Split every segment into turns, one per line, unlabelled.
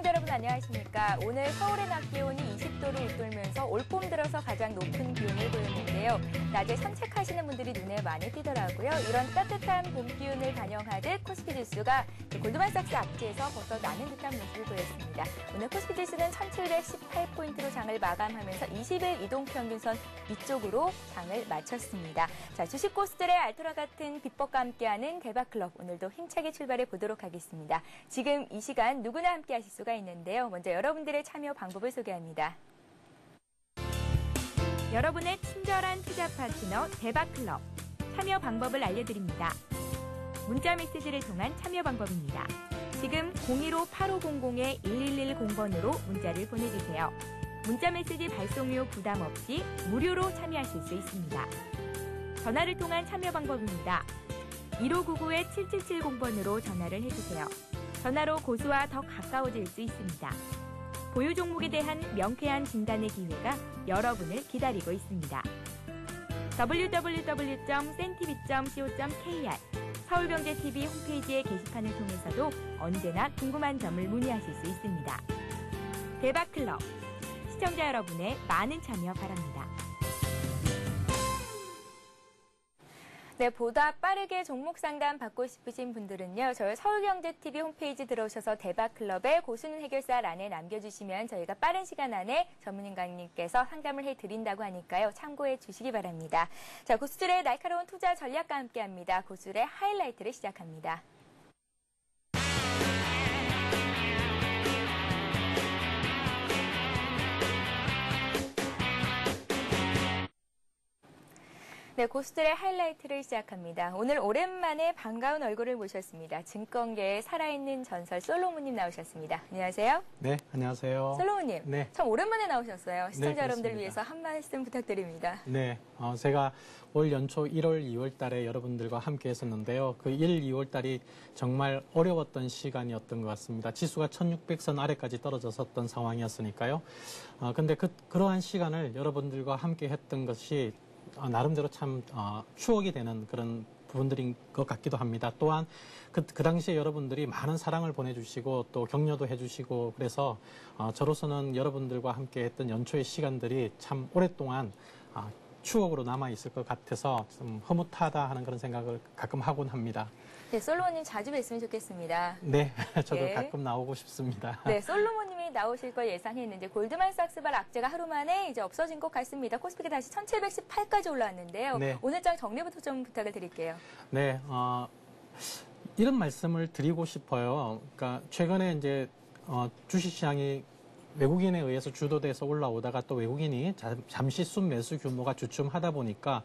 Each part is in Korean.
시청자 여러분 안녕하십니까. 오늘 서울의 낮 기온이 20도를 웃돌면서 올봄 들어서 가장 높은 기온을 보였는데요. 낮에 산책하시는 분들이 눈에 많이 띄더라고요. 이런 따뜻한 봄 기운을 반영하듯 코스피 지수가 골드만삭스 악재에서 벗어나는 듯한 모습을 보였습니다. 오늘 코스피 지수는 1718포인트로 장을 마감하면서 20일 이동평균선 위쪽으로 장을 마쳤습니다. 자, 주식 고수들의 알토라 같은 비법과 함께하는 대박클럽, 오늘도 힘차게 출발해 보도록 하겠습니다. 지금 이 시간 누구나 함께 하실 수가 있는데요. 먼저 여러분들의 참여 방법을 소개합니다. 여러분의 친절한 투자 파트너 대박클럽, 참여 방법을 알려드립니다. 문자 메시지를 통한 참여 방법입니다. 지금 015-8500-1110번으로 문자를 보내주세요. 문자 메시지 발송료 부담 없이 무료로 참여하실 수 있습니다. 전화를 통한 참여 방법입니다. 1599-7770번으로 전화를 해주세요. 전화로 고수와 더 가까워질 수 있습니다. 보유 종목에 대한 명쾌한 진단의 기회가 여러분을 기다리고 있습니다. www.sentv.co.kr 서울경제TV 홈페이지의 게시판을 통해서도 언제나 궁금한 점을 문의하실 수 있습니다. 대박클럽, 시청자 여러분의 많은 참여 바랍니다. 네, 보다 빠르게 종목 상담 받고 싶으신 분들은요, 저희 서울경제TV 홈페이지 들어오셔서 대박클럽의 고수는 해결사란에 남겨주시면 저희가 빠른 시간 안에 전문인강님께서 상담을 해드린다고 하니까요, 참고해 주시기 바랍니다. 자, 고수들의 날카로운 투자 전략과 함께합니다. 고수들의 하이라이트를 시작합니다. 네, 고수들의 하이라이트를 시작합니다. 오늘 오랜만에 반가운 얼굴을 모셨습니다. 증권계에 살아있는 전설 솔로몬님 나오셨습니다. 안녕하세요.
네, 안녕하세요.
솔로몬님,
네.
참 오랜만에 나오셨어요. 시청자
네,
여러분들 위해서 한 말씀 부탁드립니다.
네, 제가 올 연초 1월, 2월 달에 여러분들과 함께 했었는데요. 그 1, 2월 달이 정말 어려웠던 시간이었던 것 같습니다. 지수가 1600선 아래까지 떨어졌었던 상황이었으니까요. 근데 그러한 시간을 여러분들과 함께 했던 것이 나름대로 참 추억이 되는 그런 부분들인 것 같기도 합니다. 또한 그 당시에 여러분들이 많은 사랑을 보내주시고 또 격려도 해주시고 그래서 저로서는 여러분들과 함께 했던 연초의 시간들이 참 오랫동안 추억으로 남아있을 것 같아서 좀 흐뭇하다 하는 그런 생각을 가끔 하곤 합니다.
네, 솔로몬님 자주 뵀으면 좋겠습니다.
네, 저도
네.
가끔 나오고 싶습니다.
네, 솔로몬님이 나오실 걸 예상했는데 골드만삭스발 악재가 하루 만에 이제 없어진 것 같습니다. 코스피가 다시 1718까지 올라왔는데요.
네.
오늘 장 정리부터 좀 부탁을 드릴게요.
네, 이런 말씀을 드리고 싶어요. 그러니까 최근에 이제 주식시장이 외국인에 의해서 주도돼서 올라오다가 또 외국인이 잠시 순매수 규모가 주춤하다 보니까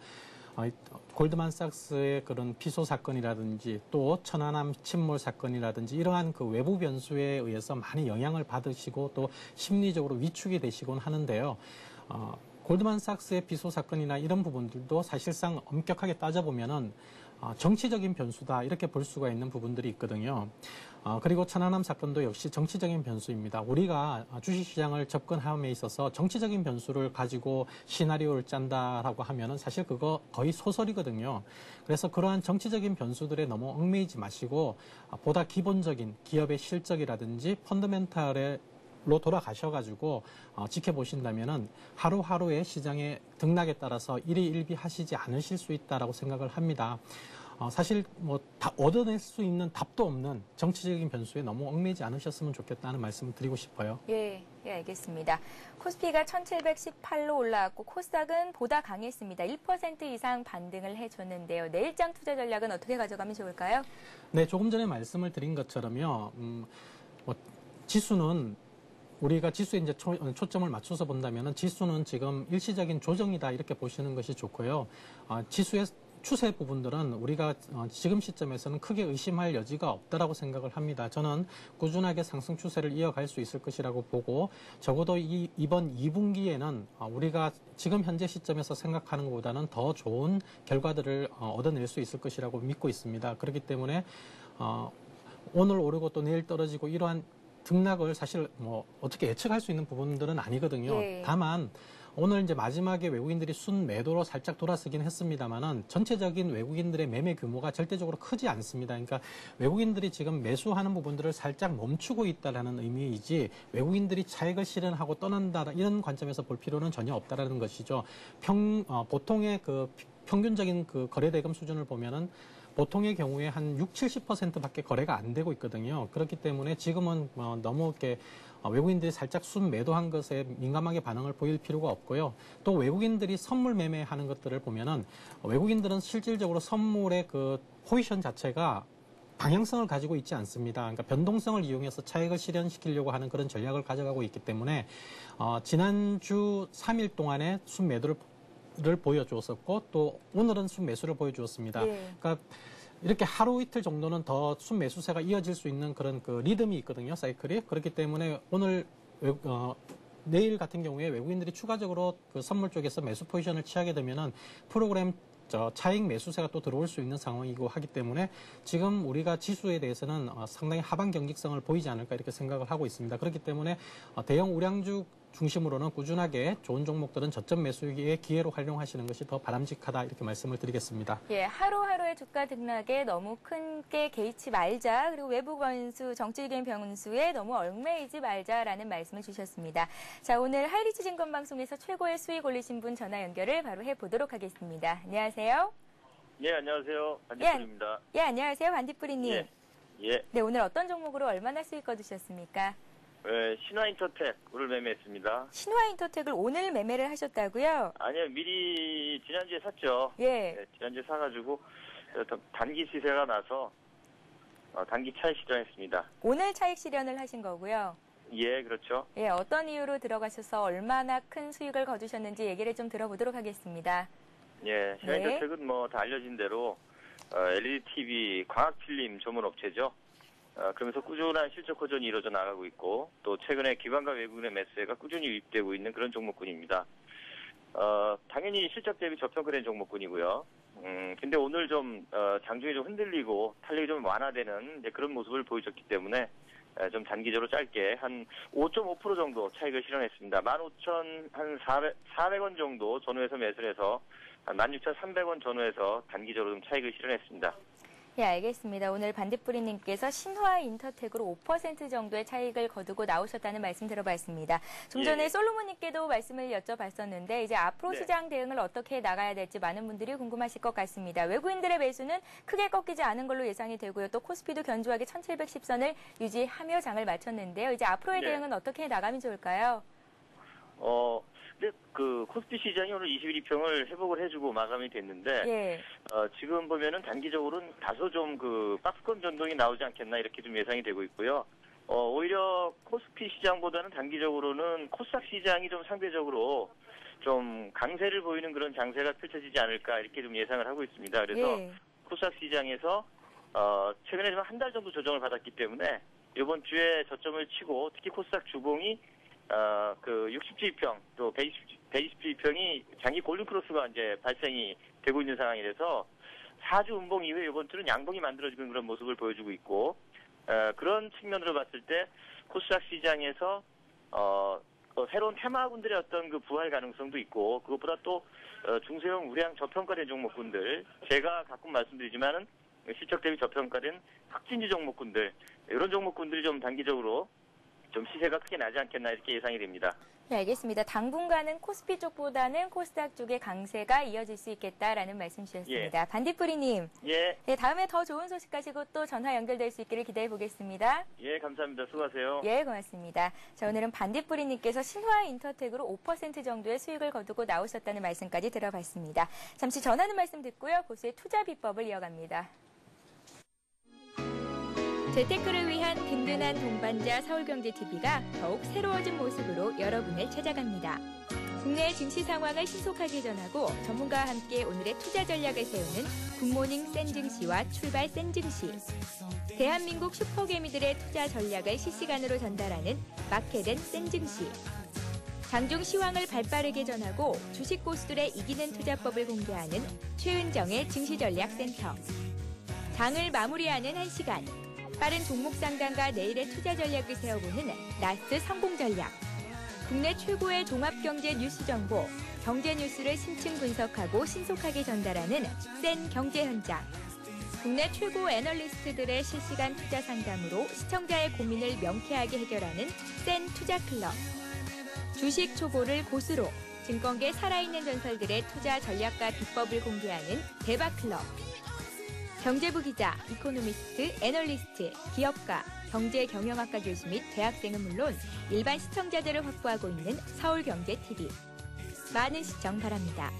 골드만삭스의 그런 피소 사건이라든지 또 천안함 침몰 사건이라든지 이러한 그 외부 변수에 의해서 많이 영향을 받으시고 또 심리적으로 위축이 되시곤 하는데요. 골드만삭스의 피소 사건이나 이런 부분들도 사실상 엄격하게 따져보면은 정치적인 변수다 이렇게 볼 수가 있는 부분들이 있거든요. 그리고 천안함 사건도 역시 정치적인 변수입니다. 우리가 주식시장을 접근함에 있어서 정치적인 변수를 가지고 시나리오를 짠다라고 하면은 사실 그거 거의 소설이거든요. 그래서 그러한 정치적인 변수들에 너무 얽매이지 마시고 보다 기본적인 기업의 실적이라든지 펀더멘탈에 로 돌아가셔가지고 지켜보신다면은 하루하루의 시장의 등락에 따라서 일희일비하시지 않으실 수 있다라고 생각을 합니다. 사실 뭐 다 얻어낼 수 있는 답도 없는 정치적인 변수에 너무 얽매이지 않으셨으면 좋겠다는 말씀을 드리고 싶어요.
예, 알겠습니다. 코스피가 1718로 올라왔고 코스닥은 보다 강했습니다. 1% 이상 반등을 해줬는데요. 내일장 투자 전략은 어떻게 가져가면 좋을까요?
네, 조금 전에 말씀을 드린 것처럼요. 지수는 우리가 지수에 이제 초점을 맞춰서 본다면은 지수는 지금 일시적인 조정이다 이렇게 보시는 것이 좋고요. 지수의 추세 부분들은 우리가 지금 시점에서는 크게 의심할 여지가 없다라고 생각을 합니다. 저는 꾸준하게 상승 추세를 이어갈 수 있을 것이라고 보고 적어도 이번 2분기에는 우리가 지금 현재 시점에서 생각하는 것보다는 더 좋은 결과들을 얻어낼 수 있을 것이라고 믿고 있습니다. 그렇기 때문에 오늘 오르고 또 내일 떨어지고 이러한 등락을 사실 뭐 어떻게 예측할 수 있는 부분들은 아니거든요.
예.
다만 오늘 이제 마지막에 외국인들이 순매도로 살짝 돌아서긴 했습니다만은 전체적인 외국인들의 매매 규모가 절대적으로 크지 않습니다. 그러니까 외국인들이 지금 매수하는 부분들을 살짝 멈추고 있다라는 의미이지 외국인들이 차익을 실현하고 떠난다 이런 관점에서 볼 필요는 전혀 없다라는 것이죠. 보통의 그 평균적인 그 거래대금 수준을 보면은 보통의 경우에 한 60-70%밖에 거래가 안 되고 있거든요. 그렇기 때문에 지금은 너무 이렇게 외국인들이 살짝 순매도한 것에 민감하게 반응을 보일 필요가 없고요. 또 외국인들이 선물 매매하는 것들을 보면은 외국인들은 실질적으로 선물의 그 포지션 자체가 방향성을 가지고 있지 않습니다. 그러니까 변동성을 이용해서 차익을 실현시키려고 하는 그런 전략을 가져가고 있기 때문에 지난주 3일 동안에 순매도를 보여주었었고 또 오늘은 순매수를 보여주었습니다.
예.
그러니까 이렇게 하루 이틀 정도는 더 순매수세가 이어질 수 있는 그런 그 리듬이 있거든요, 사이클이. 그렇기 때문에 오늘 내일 같은 경우에 외국인들이 추가적으로 그 선물 쪽에서 매수 포지션을 취하게 되면은 프로그램 차익 매수세가 또 들어올 수 있는 상황이고 하기 때문에 지금 우리가 지수에 대해서는 상당히 하방 경직성을 보이지 않을까 이렇게 생각을 하고 있습니다. 그렇기 때문에 대형 우량주 중심으로는 꾸준하게 좋은 종목들은 저점 매수의 기회로 활용하시는 것이 더 바람직하다 이렇게 말씀을 드리겠습니다.
예, 하루하루의 주가 등락에 너무 크게 개의치 말자. 그리고 외부 변수, 정치적인 변수에 너무 얽매이지 말자라는 말씀을 주셨습니다. 자, 오늘 하이리츠증권 방송에서 최고의 수익 올리신 분 전화 연결을 바로 해보도록 하겠습니다. 안녕하세요.
예, 안녕하세요. 반디뿌리입니다.
예, 안녕하세요. 반디뿌리님.
예.
네, 오늘 어떤 종목으로 얼마나 수익 거두셨습니까?
신화인터텍을 매매했습니다.
신화인터텍을 오늘 매매를 하셨다고요?
아니요, 미리 지난주에 샀죠.
예.
네, 지난주에 사가지고 단기 시세가 나서 단기 차익 실현했습니다.
오늘 차익 실현을 하신 거고요.
예, 그렇죠.
예, 어떤 이유로 들어가셔서 얼마나 큰 수익을 거두셨는지 얘기를 좀 들어보도록 하겠습니다.
예, 신화인터텍은 뭐 다 알려진 대로 LED TV 광학필름 전문 업체죠. 그러면서 꾸준한 실적 호전이 이루어져 나가고 있고 또 최근에 기관과 외국인의 매수세가 꾸준히 유입되고 있는 그런 종목군입니다. 당연히 실적 대비 저평가된 종목군이고요. 근데 오늘 좀 장중에 좀 흔들리고 탄력이 좀 완화되는 이제 그런 모습을 보여줬기 때문에 좀 단기적으로 짧게 한 5.5% 정도 차익을 실현했습니다. 15,400원 정도 전후에서 매수를 해서 16,300원 전후에서 단기적으로 좀 차익을 실현했습니다.
예, 알겠습니다. 오늘 반딧불이님께서 신화인터텍으로 5% 정도의 차익을 거두고 나오셨다는 말씀 들어봤습니다. 좀 전에 솔로몬님께도 말씀을 여쭤봤었는데 이제 앞으로 시장 대응을 어떻게 나가야 될지 많은 분들이 궁금하실 것 같습니다. 외국인들의 매수는 크게 꺾이지 않은 걸로 예상이 되고요. 또 코스피도 견조하게 1710선을 유지하며 장을 마쳤는데요. 이제 앞으로의 대응은 어떻게 나가면 좋을까요?
근데 그 코스피 시장이 오늘 21이평을 회복을 해주고 마감이 됐는데 지금 보면은 단기적으로는 다소 좀 그 박스권 변동이 나오지 않겠나 이렇게 좀 예상이 되고 있고요. 오히려 코스피 시장보다는 단기적으로는 코스닥 시장이 좀 상대적으로 좀 강세를 보이는 그런 장세가 펼쳐지지 않을까 이렇게 좀 예상을 하고 있습니다. 그래서 코스닥 시장에서 최근에 좀 한 달 정도 조정을 받았기 때문에 이번 주에 저점을 치고 특히 코스닥 주봉이 그 60주의평 또 120주의평이 장기 골든 크로스가 이제 발생이 되고 있는 상황이라서 4주 음봉 이후에 이번 주는 양봉이 만들어지는 그런 모습을 보여주고 있고 그런 측면으로 봤을 때 코스닥 시장에서 새로운 테마군들의 어떤 그 부활 가능성도 있고 그것보다 또 중소형 우량 저평가된 종목군들 제가 가끔 말씀드리지만은 실적 대비 저평가된 흑진지 종목군들 이런 종목군들이 좀 단기적으로 좀 시세가 크게 나지 않겠나 이렇게 예상이 됩니다. 네,
알겠습니다. 당분간은 코스피 쪽보다는 코스닥 쪽의 강세가 이어질 수 있겠다라는 말씀 주셨습니다. 반딧불이님. 네, 다음에 더 좋은 소식 가지고 또 전화 연결될 수 있기를 기대해 보겠습니다.
예, 감사합니다. 수고하세요.
예, 고맙습니다. 자, 오늘은 반딧불이님께서 신화인터텍으로 5% 정도의 수익을 거두고 나오셨다는 말씀까지 들어봤습니다. 잠시 전하는 말씀 듣고요. 고수의 투자 비법을 이어갑니다. 재테크를 위한 든든한 동반자 서울경제TV가 더욱 새로워진 모습으로 여러분을 찾아갑니다. 국내 증시 상황을 신속하게 전하고 전문가와 함께 오늘의 투자 전략을 세우는 굿모닝 센증시와 출발 센증시. 대한민국 슈퍼개미들의 투자 전략을 실시간으로 전달하는 마켓앤 센증시. 장중 시황을 발빠르게 전하고 주식 고수들의 이기는 투자법을 공개하는 최은정의 증시전략센터. 장을 마무리하는 1시간. 빠른 종목 상담과 내일의 투자 전략을 세워보는 라스트 성공 전략. 국내 최고의 종합경제 뉴스 정보, 경제 뉴스를 심층 분석하고 신속하게 전달하는 센 경제 현장. 국내 최고 애널리스트들의 실시간 투자 상담으로 시청자의 고민을 명쾌하게 해결하는 센 투자 클럽. 주식 초보를 고수로 증권계 살아있는 전설들의 투자 전략과 비법을 공개하는 대박 클럽. 경제부 기자, 이코노미스트, 애널리스트, 기업가, 경제경영학과 교수 및 대학생은 물론 일반 시청자들을 확보하고 있는 서울경제TV. 많은 시청 바랍니다.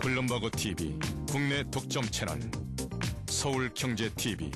블룸버그 TV 국내 독점 채널 서울경제TV.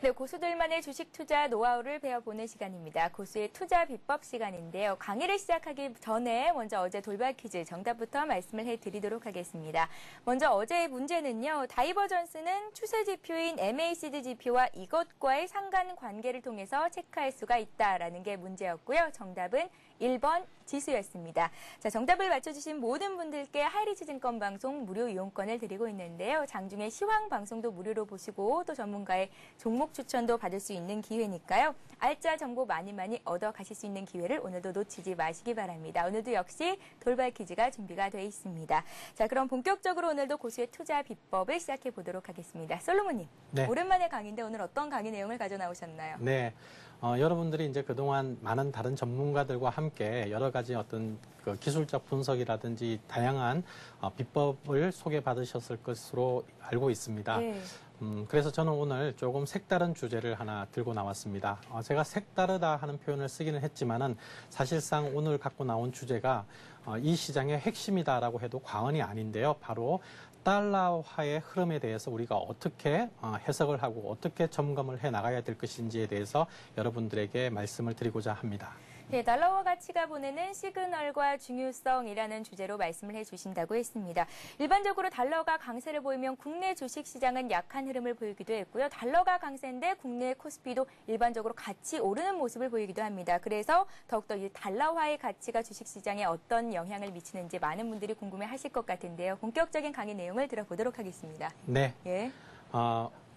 네, 고수들만의 주식 투자 노하우를 배워보는 시간입니다. 고수의 투자 비법 시간인데요. 강의를 시작하기 전에 먼저 어제 돌발 퀴즈 정답부터 말씀을 해드리도록 하겠습니다. 먼저 어제의 문제는요. 다이버전스는 추세 지표인 MACD 지표와 이것과의 상관관계를 통해서 체크할 수가 있다라는 게 문제였고요. 정답은 1번 지수였습니다. 자, 정답을 맞춰주신 모든 분들께 하이리츠 증권 방송 무료 이용권을 드리고 있는데요. 장중에 시황 방송도 무료로 보시고 또 전문가의 종목 추천도 받을 수 있는 기회니까요. 알짜 정보 많이 얻어 가실 수 있는 기회를 오늘도 놓치지 마시기 바랍니다. 오늘도 역시 돌발 퀴즈가 준비가 되어 있습니다. 자, 그럼 본격적으로 오늘도 고수의 투자 비법을 시작해 보도록 하겠습니다. 솔로몬님,
네.
오랜만에 강의인데 오늘 어떤 강의 내용을 가져 나오셨나요?
네. 여러분들이 이제 그동안 많은 다른 전문가들과 함께 여러 가지 어떤 그 기술적 분석이라든지 다양한 비법을 소개받으셨을 것으로 알고 있습니다.
네.
그래서 저는 오늘 조금 색다른 주제를 하나 들고 나왔습니다. 제가 색다르다 하는 표현을 쓰기는 했지만은 사실상 오늘 갖고 나온 주제가 이 시장의 핵심이다라고 해도 과언이 아닌데요. 바로 달러화의 흐름에 대해서 우리가 어떻게 해석을 하고 어떻게 점검을 해 나가야 될 것인지에 대해서 여러분들에게 말씀을 드리고자 합니다.
네, 달러화 가치가 보내는 시그널과 중요성이라는 주제로 말씀을 해주신다고 했습니다. 일반적으로 달러가 강세를 보이면 국내 주식시장은 약한 흐름을 보이기도 했고요. 달러가 강세인데 국내 코스피도 일반적으로 같이 오르는 모습을 보이기도 합니다. 그래서 더욱더 이 달러화의 가치가 주식시장에 어떤 영향을 미치는지 많은 분들이 궁금해하실 것 같은데요. 본격적인 강의 내용을 들어보도록 하겠습니다.
네.
예.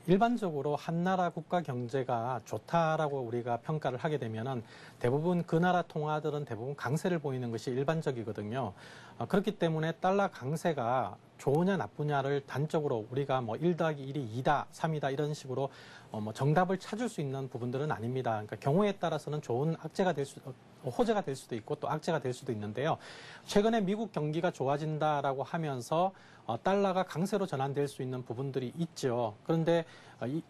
일반적으로 한 나라 국가 경제가 좋다라고 우리가 평가를 하게 되면은 대부분 그 나라 통화들은 대부분 강세를 보이는 것이 일반적이거든요. 그렇기 때문에 달러 강세가 좋으냐 나쁘냐를 단적으로 우리가 뭐 1 더하기 1이 2다, 3이다 이런 식으로 뭐 정답을 찾을 수 있는 부분들은 아닙니다. 그러니까 경우에 따라서는 좋은 호재가 될 수도 있고 또 악재가 될 수도 있는데요. 최근에 미국 경기가 좋아진다라고 하면서 달러가 강세로 전환될 수 있는 부분들이 있죠. 그런데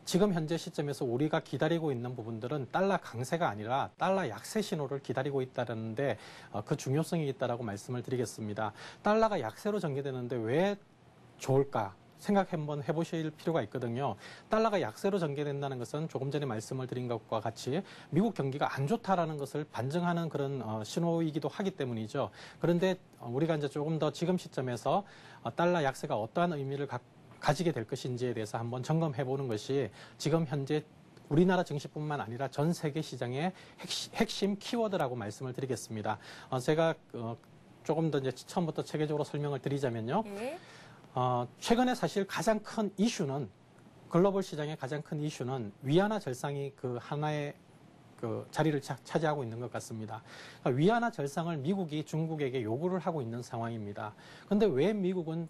지금 현재 시점에서 우리가 기다리고 있는 부분들은 달러 강세가 아니라 달러 약세 신호를 기다리고 있다는데 그 중요성이 있다라고 말씀을 드리겠습니다. 달러가 약세로 전개되는데 왜 좋을까? 생각 한번 해보실 필요가 있거든요. 달러가 약세로 전개된다는 것은 조금 전에 말씀을 드린 것과 같이 미국 경기가 안 좋다라는 것을 반증하는 그런 신호이기도 하기 때문이죠. 그런데 우리가 이제 조금 더 지금 시점에서 달러 약세가 어떠한 의미를 가지게 될 것인지에 대해서 한번 점검해 보는 것이 지금 현재 우리나라 증시뿐만 아니라 전 세계 시장의 핵심 키워드라고 말씀을 드리겠습니다. 제가 조금 더 이제 처음부터 체계적으로 설명을 드리자면요.
예.
최근에 사실 가장 큰 이슈는 글로벌 시장의 가장 큰 이슈는 위안화 절상이 그 하나의 그 자리를 차지하고 있는 것 같습니다. 그러니까 위안화 절상을 미국이 중국에게 요구를 하고 있는 상황입니다. 그런데 왜 미국은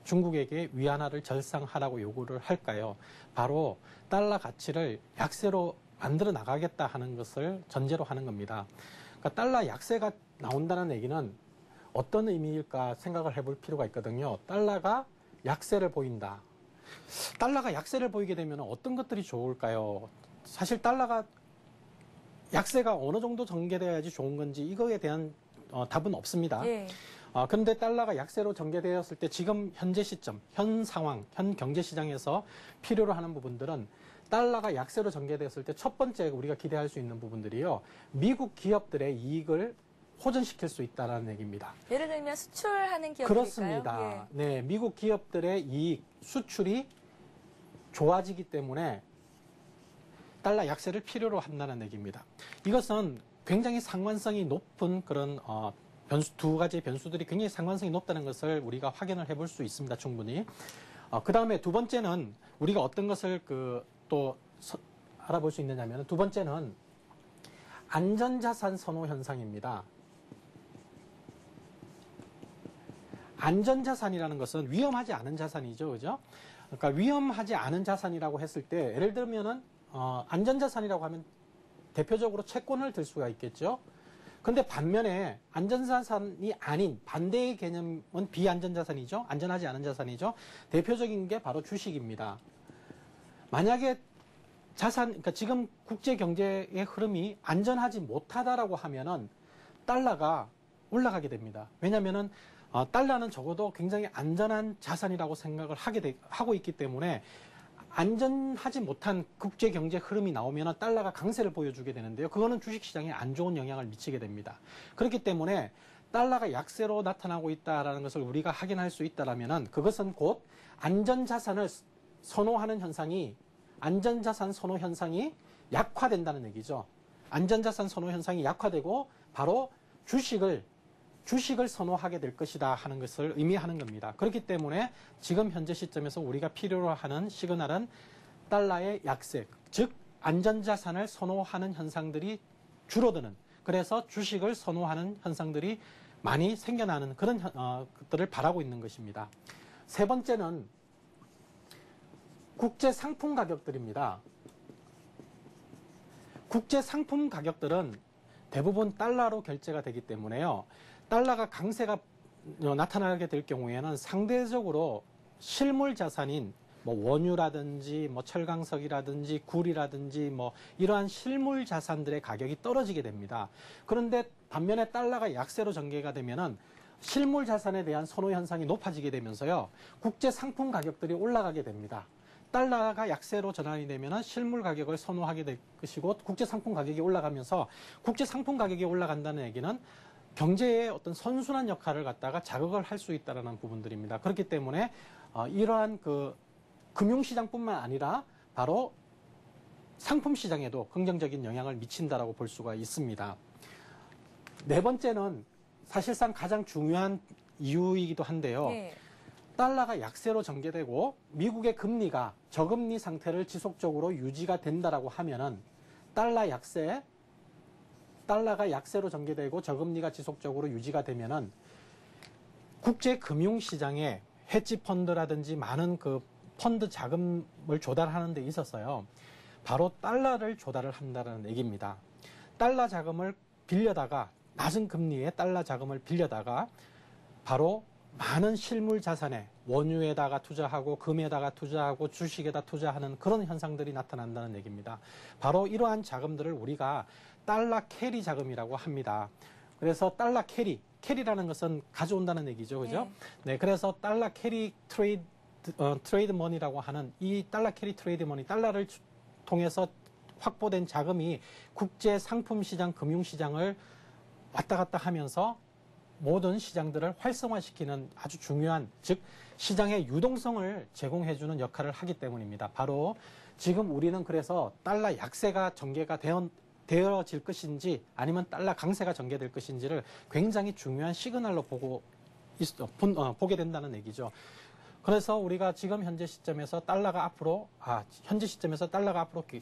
중국에게 위안화를 절상하라고 요구를 할까요? 바로 달러 가치를 약세로 만들어 나가겠다 하는 것을 전제로 하는 겁니다. 그러니까 달러 약세가 나온다는 얘기는 어떤 의미일까 생각을 해볼 필요가 있거든요. 달러가 약세를 보인다. 달러가 약세를 보이게 되면 어떤 것들이 좋을까요? 사실 달러가 약세가 어느 정도 전개돼야지 좋은 건지 이거에 대한 답은 없습니다.
예.
그런데 달러가 약세로 전개되었을 때 지금 현재 시점, 현 상황, 현 경제 시장에서 필요로 하는 부분들은 달러가 약세로 전개되었을 때 첫 번째 우리가 기대할 수 있는 부분들이요. 미국 기업들의 이익을 호전시킬 수 있다는 얘기입니다.
예를 들면 수출하는 기업들일까요?
그렇습니다.
예.
네, 미국 기업들의 이익, 수출이 좋아지기 때문에 달러 약세를 필요로 한다는 얘기입니다. 이것은 굉장히 상관성이 높은 그런 두 가지의 변수들이 굉장히 상관성이 높다는 것을 우리가 확인을 해볼 수 있습니다. 충분히. 그 다음에 두 번째는 우리가 어떤 것을 또 알아볼 수 있느냐면 두 번째는 안전자산 선호 현상입니다. 안전자산이라는 것은 위험하지 않은 자산이죠. 그죠? 그러니까 위험하지 않은 자산이라고 했을 때 예를 들면은 안전자산이라고 하면 대표적으로 채권을 들 수가 있겠죠. 근데 반면에 안전자산이 아닌 반대의 개념은 비안전자산이죠. 안전하지 않은 자산이죠. 대표적인 게 바로 주식입니다. 만약에 그러니까 지금 국제 경제의 흐름이 안전하지 못하다라고 하면은 달러가 올라가게 됩니다. 왜냐면은 달러는 적어도 굉장히 안전한 자산이라고 생각을 하고 있기 때문에 안전하지 못한 국제 경제 흐름이 나오면 달러가 강세를 보여주게 되는데요. 그거는 주식시장에 안 좋은 영향을 미치게 됩니다. 그렇기 때문에 달러가 약세로 나타나고 있다는 것을 우리가 확인할 수 있다면 그것은 곧 안전자산 선호 현상이 약화된다는 얘기죠. 안전자산 선호 현상이 약화되고 바로 주식을 선호하게 될 것이다 하는 것을 의미하는 겁니다. 그렇기 때문에 지금 현재 시점에서 우리가 필요로 하는 시그널은 달러의 약세, 즉 안전자산을 선호하는 현상들이 줄어드는, 그래서 주식을 선호하는 현상들이 많이 생겨나는 그런 것들을 바라고 있는 것입니다. 세 번째는 국제 상품 가격들입니다. 국제 상품 가격들은 대부분 달러로 결제가 되기 때문에요. 달러가 강세가 나타나게 될 경우에는 상대적으로 실물 자산인 원유라든지 철강석이라든지 굴이라든지 이러한 실물 자산들의 가격이 떨어지게 됩니다. 그런데 반면에 달러가 약세로 전개가 되면은 실물 자산에 대한 선호 현상이 높아지게 되면서요. 국제 상품 가격들이 올라가게 됩니다. 달러가 약세로 전환이 되면은 실물 가격을 선호하게 될 것이고 국제 상품 가격이 올라가면서 국제 상품 가격이 올라간다는 얘기는 경제의 어떤 선순환 역할을 갖다가 자극을 할 수 있다는 부분들입니다. 그렇기 때문에 이러한 금융시장뿐만 아니라 바로 상품시장에도 긍정적인 영향을 미친다라고 볼 수가 있습니다. 네 번째는 사실상 가장 중요한 이유이기도 한데요.
네.
달러가 약세로 전개되고 미국의 금리가 저금리 상태를 지속적으로 유지가 된다라고 하면은 달러가 약세로 전개되고 저금리가 지속적으로 유지가 되면은 국제 금융시장에 헤지 펀드라든지 많은 펀드 자금을 조달하는 데 있어서요. 바로 달러를 조달을 한다는 얘기입니다. 달러 자금을 빌려다가 낮은 금리에 달러 자금을 빌려다가 바로 많은 실물 자산에 원유에다가 투자하고 금에다가 투자하고 주식에다 투자하는 그런 현상들이 나타난다는 얘기입니다. 바로 이러한 자금들을 우리가 달러 캐리 자금이라고 합니다. 그래서 달러 캐리라는 것은 가져온다는 얘기죠. 그죠? 네, 그래서 달러 캐리 트레이드 머니라고 하는 이 달러 캐리 트레이드 머니, 달러를 통해서 확보된 자금이 국제 상품 시장, 금융 시장을 왔다 갔다 하면서 모든 시장들을 활성화시키는 아주 중요한, 즉 시장의 유동성을 제공해주는 역할을 하기 때문입니다. 바로 지금 우리는 그래서 달러 약세가 전개가 되어질 것인지 아니면 달러 강세가 전개될 것인지를 굉장히 중요한 시그널로 보게 된다는 얘기죠. 그래서 우리가 지금 현재 시점에서 달러가 앞으로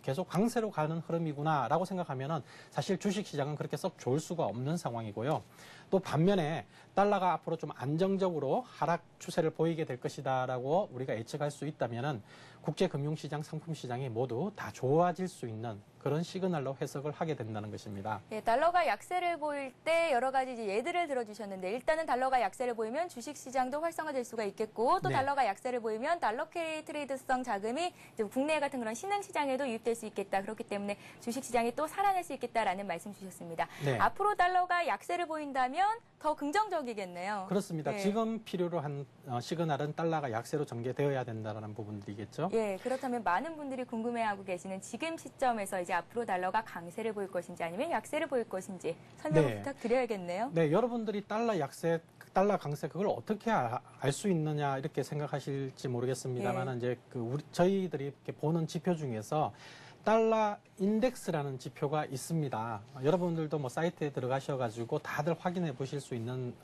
계속 강세로 가는 흐름이구나라고 생각하면은 사실 주식시장은 그렇게 썩 좋을 수가 없는 상황이고요. 또 반면에 달러가 앞으로 좀 안정적으로 하락 추세를 보이게 될 것이다라고 우리가 예측할 수 있다면은 국제금융시장, 상품시장이 모두 다 좋아질 수 있는 그런 시그널로 해석을 하게 된다는 것입니다.
예, 달러가 약세를 보일 때 여러 가지 예들을 들어주셨는데 일단은 달러가 약세를 보이면 주식시장도 활성화될 수가 있겠고 또
네.
달러가 약세를 보이면 달러 캐리 트레이드성 자금이 이제 국내 같은 그런 신흥시장에도 유입될 수 있겠다. 그렇기 때문에 주식시장이 또 살아날 수 있겠다라는 말씀 주셨습니다.
네.
앞으로 달러가 약세를 보인다면 된다면 더 긍정적이겠네요.
그렇습니다.
예.
지금 필요로 한 시그널은 달러가 약세로 전개되어야 된다는 부분들이겠죠.
예, 그렇다면 많은 분들이 궁금해하고 계시는 지금 시점에서 이제 앞으로 달러가 강세를 보일 것인지 아니면 약세를 보일 것인지 설명을 부탁드려야겠네요.
네, 여러분들이 달러 약세, 달러 강세 그걸 어떻게 알 수 있느냐 이렇게 생각하실지 모르겠습니다만 이제 저희들이 이렇게 보는 지표 중에서 달러 인덱스라는 지표가 있습니다. 여러분들도 뭐 사이트에 들어가셔가지고 다들 확인해 보실 수 있는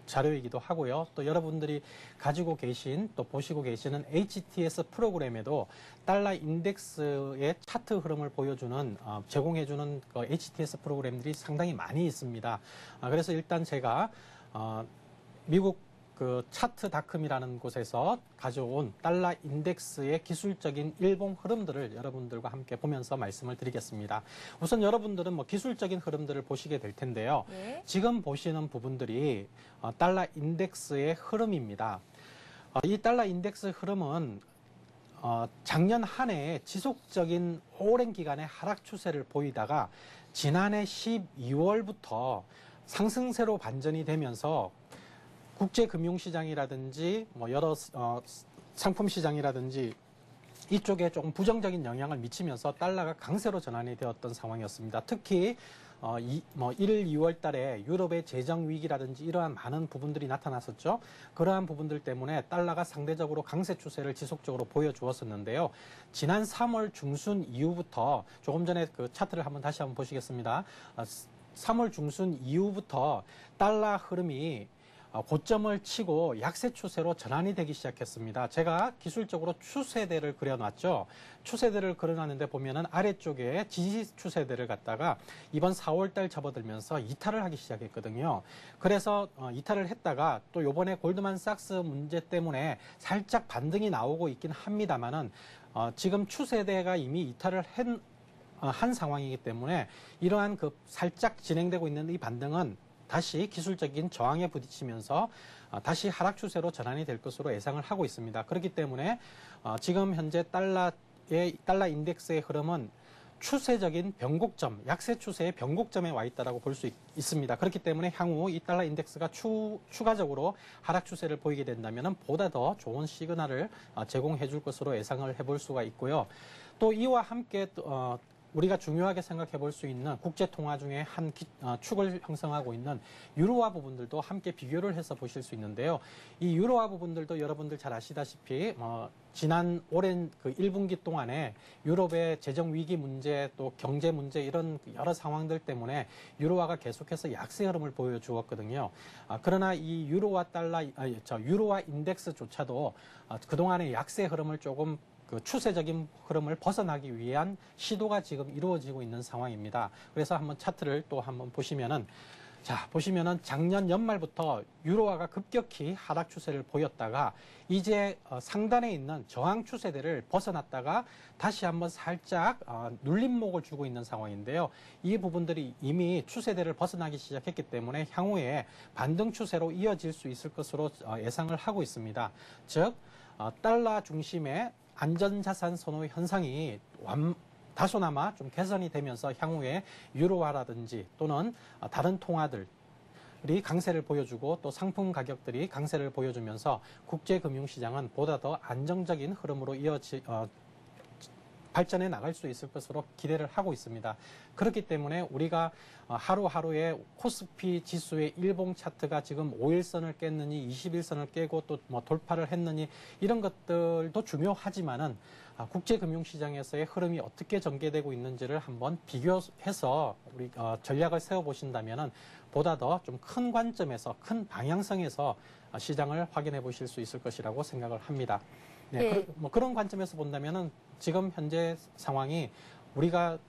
자료이기도 하고요. 또 여러분들이 가지고 계신 또 보시고 계시는 HTS 프로그램에도 달러 인덱스의 차트 흐름을 보여주는 제공해주는 그 HTS 프로그램들이 상당히 많이 있습니다. 그래서 일단 제가 미국 그 차트닷컴이라는 곳에서 가져온 달러 인덱스의 기술적인 일봉 흐름들을 여러분들과 함께 보면서 말씀을 드리겠습니다. 우선 여러분들은 뭐 기술적인 흐름들을 보시게 될 텐데요. 지금 보시는 부분들이 달러 인덱스의 흐름입니다. 이 달러 인덱스 흐름은 작년 한 해에 지속적인 오랜 기간의 하락 추세를 보이다가 지난해 12월부터 상승세로 반전이 되면서 국제금융시장이라든지 뭐 여러 상품시장이라든지 이쪽에 조금 부정적인 영향을 미치면서 달러가 강세로 전환이 되었던 상황이었습니다. 특히 1, 2월 달에 유럽의 재정 위기라든지 이러한 많은 부분들이 나타났었죠. 그러한 부분들 때문에 달러가 상대적으로 강세 추세를 지속적으로 보여주었었는데요. 지난 3월 중순 이후부터 조금 전에 그 차트를 다시 한번 보시겠습니다. 3월 중순 이후부터 달러 흐름이 고점을 치고 약세 추세로 전환이 되기 시작했습니다. 제가 기술적으로 추세대를 그려놨죠. 추세대를 그려놨는데 보면은 아래쪽에 지지 추세대를 갖다가 이번 4월달 접어들면서 이탈을 하기 시작했거든요. 그래서 이탈을 했다가 또 요번에 골드만삭스 문제 때문에 살짝 반등이 나오고 있긴 합니다만은 지금 추세대가 이미 이탈을 한 상황이기 때문에 이러한 그 살짝 진행되고 있는 이 반등은 다시 기술적인 저항에 부딪히면서 다시 하락 추세로 전환이 될 것으로 예상을 하고 있습니다. 그렇기 때문에 지금 현재 달러 인덱스의 흐름은 추세적인 변곡점, 약세 추세의 변곡점에 와 있다라고 볼 수 있습니다. 그렇기 때문에 향후 이 달러 인덱스가 추가적으로 하락 추세를 보이게 된다면 보다 더 좋은 시그널을 제공해 줄 것으로 예상을 해볼 수가 있고요. 또 이와 함께 우리가 중요하게 생각해 볼 수 있는 국제 통화 중에 한 축을 형성하고 있는 유로화 부분들도 함께 비교를 해서 보실 수 있는데요. 이 유로화 부분들도 여러분들 잘 아시다시피 지난 오랜 그 1분기 동안에 유럽의 재정 위기 문제 또 경제 문제 이런 여러 상황들 때문에 유로화가 계속해서 약세 흐름을 보여주었거든요. 그러나 이 유로화 인덱스조차도 그동안의 약세 흐름을 조금 그 추세적인 흐름을 벗어나기 위한 시도가 지금 이루어지고 있는 상황입니다. 그래서 한번 차트를 또 한번 보시면은 작년 연말부터 유로화가 급격히 하락 추세를 보였다가 이제 상단에 있는 저항 추세대를 벗어났다가 다시 한번 살짝 눌림목을 주고 있는 상황인데요. 이 부분들이 이미 추세대를 벗어나기 시작했기 때문에 향후에 반등 추세로 이어질 수 있을 것으로 예상을 하고 있습니다. 즉 달러 중심의 안전자산 선호 현상이 다소나마 좀 개선이 되면서 향후에 유로화라든지 또는 다른 통화들이 강세를 보여주고 또 상품 가격들이 강세를 보여주면서 국제금융시장은 보다 더 안정적인 흐름으로 발전해 나갈 수 있을 것으로 기대를 하고 있습니다. 그렇기 때문에 우리가 하루하루에 코스피 지수의 일봉 차트가 지금 5일선을 깼느니 21선을 깨고 또 뭐 돌파를 했느니 이런 것들도 중요하지만은 국제금융시장에서의 흐름이 어떻게 전개되고 있는지를 한번 비교해서 우리 전략을 세워보신다면은 보다 더 좀 큰 관점에서 큰 방향성에서 시장을 확인해 보실 수 있을 것이라고 생각을 합니다. 네, 그런 관점에서 본다면은 지금 현재 상황이 우리가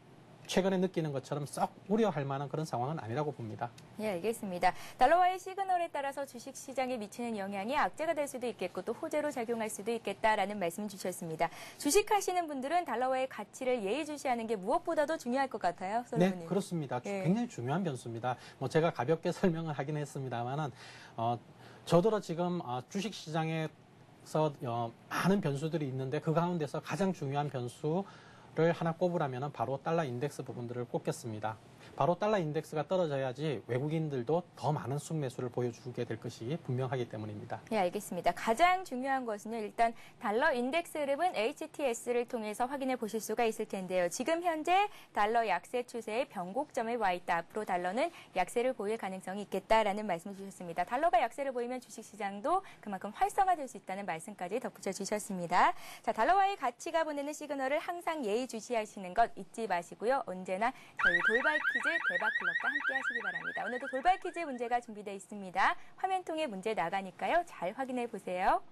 최근에 느끼는 것처럼 썩 우려할 만한 그런 상황은 아니라고 봅니다.
예, 알겠습니다. 달러화의 시그널에 따라서 주식시장에 미치는 영향이 악재가 될 수도 있겠고 또 호재로 작용할 수도 있겠다라는 말씀 주셨습니다. 주식하시는 분들은 달러화의 가치를 예의주시하는 게 무엇보다도 중요할 것 같아요. 솔로몬님.
네, 그렇습니다. 굉장히 중요한 변수입니다. 제가 가볍게 설명을 하긴 했습니다만은 저더러 지금 주식시장에 많은 변수들이 있는데 그 가운데서 가장 중요한 변수를 하나 꼽으라면 바로 달러 인덱스 부분들을 꼽겠습니다. 바로 달러 인덱스가 떨어져야지 외국인들도 더 많은 순매수를 보여주게 될 것이 분명하기 때문입니다.
네, 알겠습니다. 가장 중요한 것은요. 일단 달러 인덱스 흐름은 HTS를 통해서 확인해 보실 수가 있을 텐데요. 지금 현재 달러 약세 추세의 변곡점에 와 있다. 앞으로 달러는 약세를 보일 가능성이 있겠다라는 말씀을 주셨습니다. 달러가 약세를 보이면 주식시장도 그만큼 활성화될 수 있다는 말씀까지 덧붙여 주셨습니다. 자, 달러와의 가치가 보내는 시그널을 항상 예의주시하시는 것 잊지 마시고요. 언제나 저희 돌발 퀴즈 대박클럽과 함께 하시기 바랍니다. 오늘도 돌발 퀴즈 문제가 준비되어 있습니다. 화면 통해 문제 나가니까요. 잘 확인해 보세요.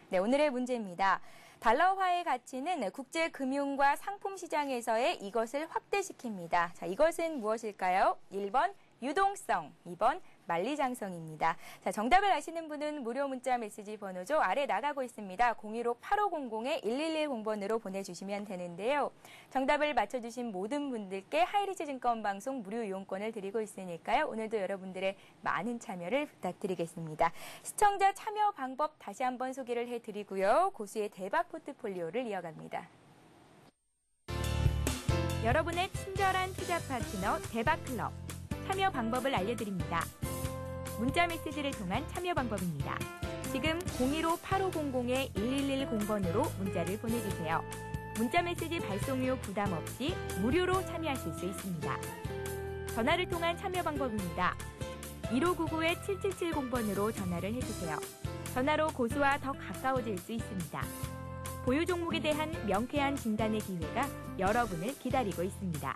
네, 오늘의 문제입니다. 달러화의 가치는 국제금융과 상품시장에서의 이것을 확대시킵니다. 자, 이것은 무엇일까요? 1번 유동성, 2번 만리장성입니다. 자, 정답을 아시는 분은 무료 문자 메시지 번호죠. 아래 나가고 있습니다. 015-8500-1110번으로 보내주시면 되는데요. 정답을 맞춰주신 모든 분들께 하이리즈 증권방송 무료 이용권을 드리고 있으니까요. 오늘도 여러분들의 많은 참여를 부탁드리겠습니다. 시청자 참여 방법 다시 한번 소개를 해드리고요. 고수의 대박 포트폴리오를 이어갑니다. 여러분의 친절한 투자 파트너 대박클럽. 참여 방법을 알려드립니다. 문자 메시지를 통한 참여 방법입니다. 지금 015-8500-1110번으로 문자를 보내주세요. 문자 메시지 발송료 부담 없이 무료로 참여하실 수 있습니다. 전화를 통한 참여 방법입니다. 1599-7770번으로 전화를 해주세요. 전화로 고수와 더 가까워질 수 있습니다. 보유 종목에 대한 명쾌한 진단의 기회가 여러분을 기다리고 있습니다.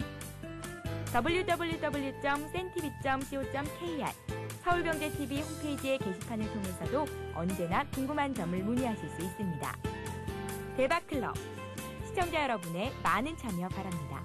www.cntv.co.kr 서울경제TV 홈페이지의 게시판을 통해서도 언제나 궁금한 점을 문의하실 수 있습니다. 대박클럽, 시청자 여러분의 많은 참여 바랍니다.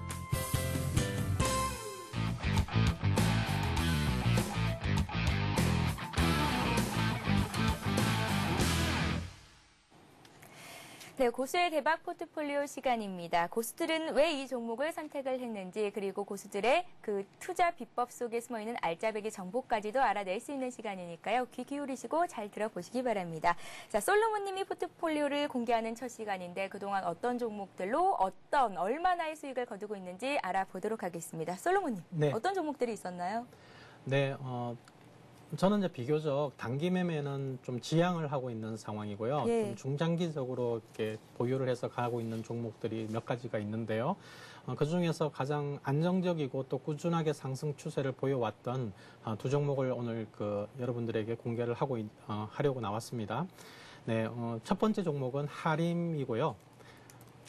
네, 고수의 대박 포트폴리오 시간입니다. 고수들은 왜 이 종목을 선택을 했는지 그리고 고수들의 그 투자 비법 속에 숨어있는 알짜배기 정보까지도 알아낼 수 있는 시간이니까요. 귀 기울이시고 잘 들어보시기 바랍니다. 자, 솔로몬 님이 포트폴리오를 공개하는 첫 시간인데 그동안 어떤 종목들로 얼마나의 수익을 거두고 있는지 알아보도록 하겠습니다. 솔로몬 님,
네.
어떤 종목들이 있었나요?
네, 저는 이제 비교적 단기 매매는 좀 지양을 하고 있는 상황이고요.
예.
좀 중장기적으로 이렇게 보유를 해서 가고 있는 종목들이 몇 가지가 있는데요. 그 중에서 가장 안정적이고 또 꾸준하게 상승 추세를 보여왔던 두 종목을 오늘 여러분들에게 공개를 하려고 나왔습니다. 네, 첫 번째 종목은 하림이고요.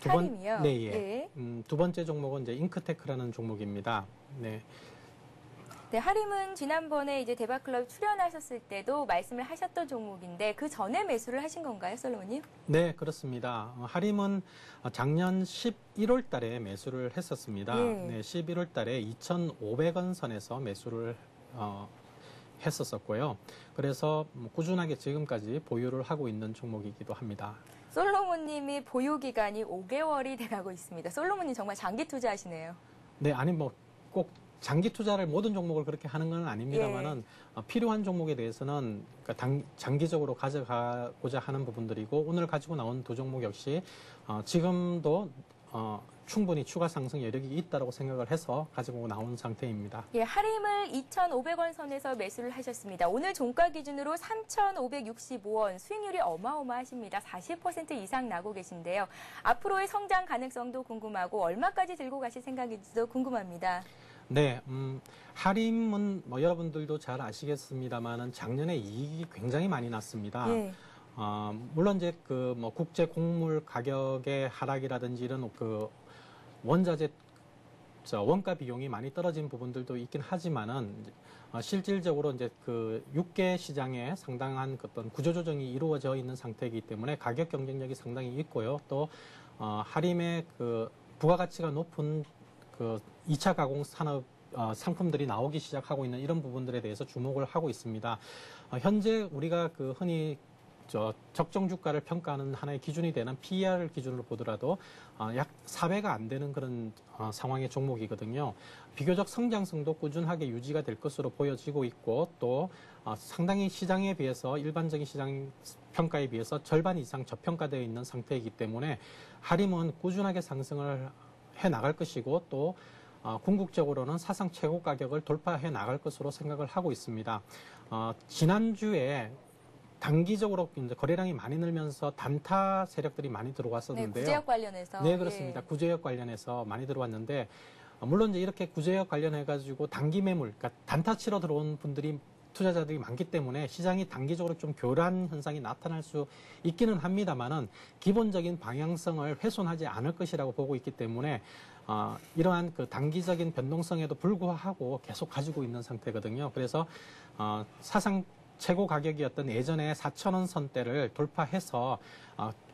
하림이요?
네, 예.
예.
두 번째 종목은 이제 잉크테크라는 종목입니다. 네.
네, 하림은 지난번에 이제 대박클럽 출연하셨을 때도 말씀을 하셨던 종목인데 그 전에 매수를 하신 건가요, 솔로몬님?
네, 그렇습니다. 하림은 작년 11월 달에 매수를 했었습니다.
예.
네, 11월 달에 2,500원 선에서 매수를 했었었고요. 그래서 꾸준하게 지금까지 보유를 하고 있는 종목이기도 합니다.
솔로몬님이 보유 기간이 5개월이 돼가고 있습니다. 솔로몬님 정말 장기 투자하시네요.
네, 아니 꼭 장기 투자를 모든 종목을 그렇게 하는 건 아닙니다만은 필요한 종목에 대해서는 그러니까 장기적으로 가져가고자 하는 부분들이고 오늘 가지고 나온 두 종목 역시 지금도 충분히 추가 상승 여력이 있다고 생각을 해서 가지고 나온 상태입니다.
예, 하림을 2,500원 선에서 매수를 하셨습니다. 오늘 종가 기준으로 3,565원, 수익률이 어마어마하십니다. 40% 이상 나고 계신데요. 앞으로의 성장 가능성도 궁금하고 얼마까지 들고 가실 생각인지도 궁금합니다.
네, 하림은 여러분들도 잘 아시겠습니다만은 작년에 이익이 굉장히 많이 났습니다.
예.
물론 이제 국제 곡물 가격의 하락이라든지 이런 원자재 원가 비용이 많이 떨어진 부분들도 있긴 하지만은 실질적으로 이제 육계 시장에 상당한 어떤 구조조정이 이루어져 있는 상태이기 때문에 가격 경쟁력이 상당히 있고요. 또 하림의 부가가치가 높은 2차 가공 산업 상품들이 나오기 시작하고 있는 이런 부분들에 대해서 주목을 하고 있습니다. 현재 우리가 흔히 적정 주가를 평가하는 하나의 기준이 되는 PER 기준으로 보더라도 약 4배가 안 되는 그런 상황의 종목이거든요. 비교적 성장성도 꾸준하게 유지가 될 것으로 보여지고 있고 또 상당히 시장에 비해서 일반적인 시장 평가에 비해서 절반 이상 저평가되어 있는 상태이기 때문에 하림은 꾸준하게 상승을 해 나갈 것이고 또 궁극적으로는 사상 최고 가격을 돌파해 나갈 것으로 생각을 하고 있습니다. 지난주에 단기적으로 이제 거래량이 많이 늘면서 단타 세력들이 많이 들어왔었는데요.
네, 구제역 관련해서.
네, 그렇습니다. 예. 구제역 관련해서 많이 들어왔는데 물론 이제 이렇게 구제역 관련해가지고 단기 매물, 그러니까 단타 치러 들어온 분들이 투자자들이 많기 때문에 시장이 단기적으로 좀 교란 현상이 나타날 수 있기는 합니다만은 기본적인 방향성을 훼손하지 않을 것이라고 보고 있기 때문에 이러한 그 단기적인 변동성에도 불구하고 계속 가지고 있는 상태거든요. 그래서 사상 최고 가격이었던 예전에 4,000원 선대를 돌파해서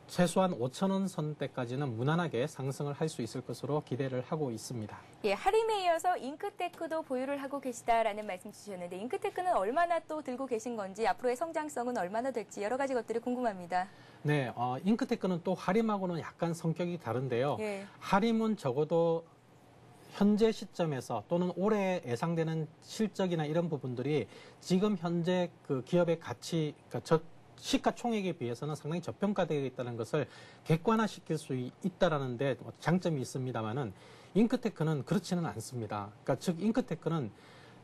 최소한 5,000원 선대까지는 무난하게 상승을 할 수 있을 것으로 기대를 하고 있습니다.
예, 하림에 이어서 잉크테크도 보유를 하고 계시다라는 말씀 주셨는데 잉크테크는 얼마나 또 들고 계신 건지 앞으로의 성장성은 얼마나 될지 여러 가지 것들이 궁금합니다.
네, 잉크테크는 또 하림하고는 약간 성격이 다른데요.
예.
하림은 적어도 현재 시점에서 또는 올해 예상되는 실적이나 이런 부분들이 지금 현재 그 기업의 가치, 그러니까 시가총액에 비해서는 상당히 저평가되어 있다는 것을 객관화시킬 수 있다라는 데 장점이 있습니다만은 잉크테크는 그렇지는 않습니다. 그러니까 즉 잉크테크는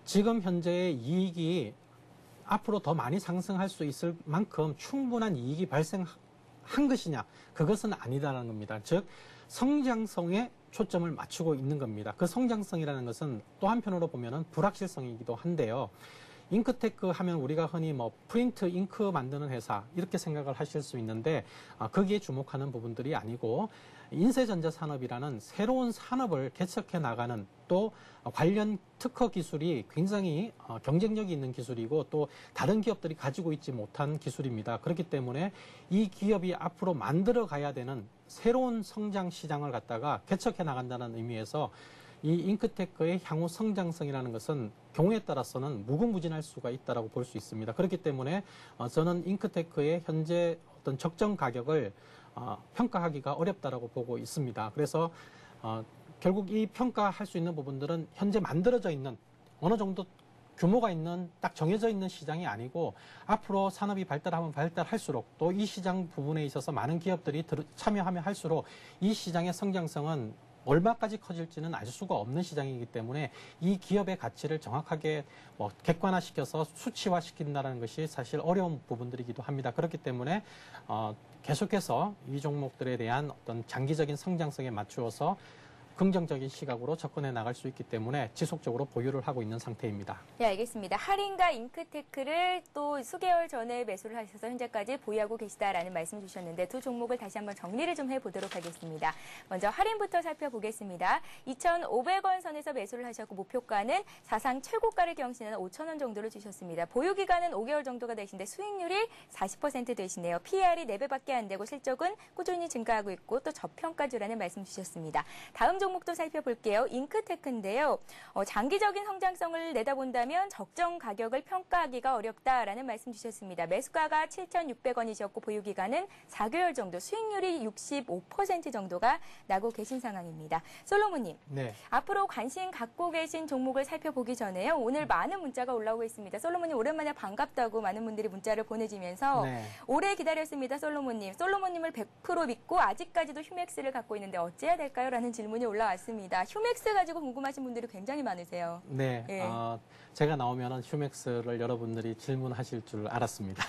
지금 현재의 이익이 앞으로 더 많이 상승할 수 있을 만큼 충분한 이익이 발생한 것이냐, 그것은 아니다라는 겁니다. 즉 성장성에 초점을 맞추고 있는 겁니다. 그 성장성이라는 것은 또 한편으로 보면은 불확실성이기도 한데요. 잉크테크 하면 우리가 흔히 뭐 프린트, 잉크 만드는 회사 이렇게 생각을 하실 수 있는데 거기에 주목하는 부분들이 아니고 인쇄전자 산업이라는 새로운 산업을 개척해 나가는 또 관련 특허 기술이 굉장히 경쟁력이 있는 기술이고 또 다른 기업들이 가지고 있지 못한 기술입니다. 그렇기 때문에 이 기업이 앞으로 만들어 가야 되는 새로운 성장 시장을 갖다가 개척해 나간다는 의미에서 이 잉크테크의 향후 성장성이라는 것은 경우에 따라서는 무궁무진할 수가 있다고 볼 수 있습니다. 그렇기 때문에 저는 잉크테크의 현재 어떤 적정 가격을 평가하기가 어렵다라고 보고 있습니다. 그래서 결국 이 평가할 수 있는 부분들은 현재 만들어져 있는 어느 정도 규모가 있는 딱 정해져 있는 시장이 아니고 앞으로 산업이 발달하면 발달할수록 또 이 시장 부분에 있어서 많은 기업들이 참여하면 할수록 이 시장의 성장성은 얼마까지 커질지는 알 수가 없는 시장이기 때문에 이 기업의 가치를 정확하게 객관화시켜서 수치화시킨다는 것이 사실 어려운 부분들이기도 합니다. 그렇기 때문에 계속해서 이 종목들에 대한 어떤 장기적인 성장성에 맞추어서 긍정적인 시각으로 접근해 나갈 수 있기 때문에 지속적으로 보유를 하고 있는 상태입니다.
네, 알겠습니다. 하림과 잉크테크를 또 수개월 전에 매수를 하셔서 현재까지 보유하고 계시다라는 말씀 주셨는데 두 종목을 다시 한번 정리를 좀 해보도록 하겠습니다. 먼저 하림부터 살펴보겠습니다. 2,500원 선에서 매수를 하셨고 목표가는 사상 최고가를 경신하는 5,000원 정도를 주셨습니다. 보유 기간은 5개월 정도가 되신데 수익률이 40% 되시네요. PR이 4배밖에 안 되고 실적은 꾸준히 증가하고 있고 또 저평가주라는 말씀 주셨습니다. 다음 종목도 살펴볼게요. 잉크테크인데요. 장기적인 성장성을 내다본다면 적정 가격을 평가하기가 어렵다라는 말씀 주셨습니다. 매수가가 7,600원이셨고 보유기간은 4개월 정도, 수익률이 65% 정도가 나고 계신 상황입니다. 솔로몬님,
네.
앞으로 관심 갖고 계신 종목을 살펴보기 전에요. 오늘 많은 문자가 올라오고 있습니다. 솔로몬님 오랜만에 반갑다고 많은 분들이 문자를 보내주면서
네.
오래 기다렸습니다. 솔로몬님. 솔로몬님을 100% 믿고 아직까지도 휴맥스를 갖고 있는데 어찌해야 될까요? 라는 질문이 올라왔습니다. 휴맥스 가지고 궁금하신 분들이 굉장히 많으세요.
네,
예.
제가 나오면은 휴맥스를 여러분들이 질문하실 줄 알았습니다.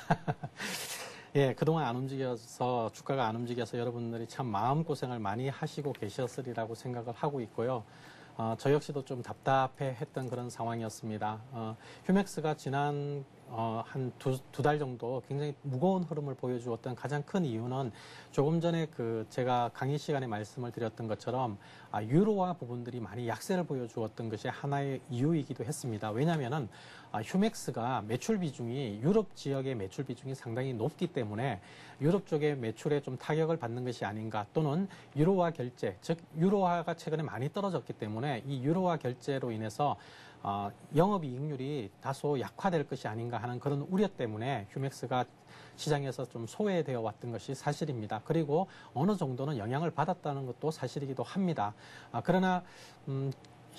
예, 그동안 안 움직여서 주가가 안 움직여서 여러분들이 참 마음고생을 많이 하시고 계셨으리라고 생각을 하고 있고요. 저 역시도 좀 답답해했던 그런 상황이었습니다. 휴맥스가 지난 한 두 달 정도 굉장히 무거운 흐름을 보여주었던 가장 큰 이유는 조금 전에 제가 강의 시간에 말씀을 드렸던 것처럼 유로화 부분들이 많이 약세를 보여주었던 것이 하나의 이유이기도 했습니다. 왜냐하면은 휴맥스가 매출 비중이 유럽 지역의 매출 비중이 상당히 높기 때문에 유럽 쪽의 매출에 좀 타격을 받는 것이 아닌가, 또는 유로화 결제, 즉 유로화가 최근에 많이 떨어졌기 때문에 이 유로화 결제로 인해서 영업이익률이 다소 약화될 것이 아닌가 하는 그런 우려 때문에 휴맥스가 시장에서 좀 소외되어 왔던 것이 사실입니다. 그리고 어느 정도는 영향을 받았다는 것도 사실이기도 합니다. 그러나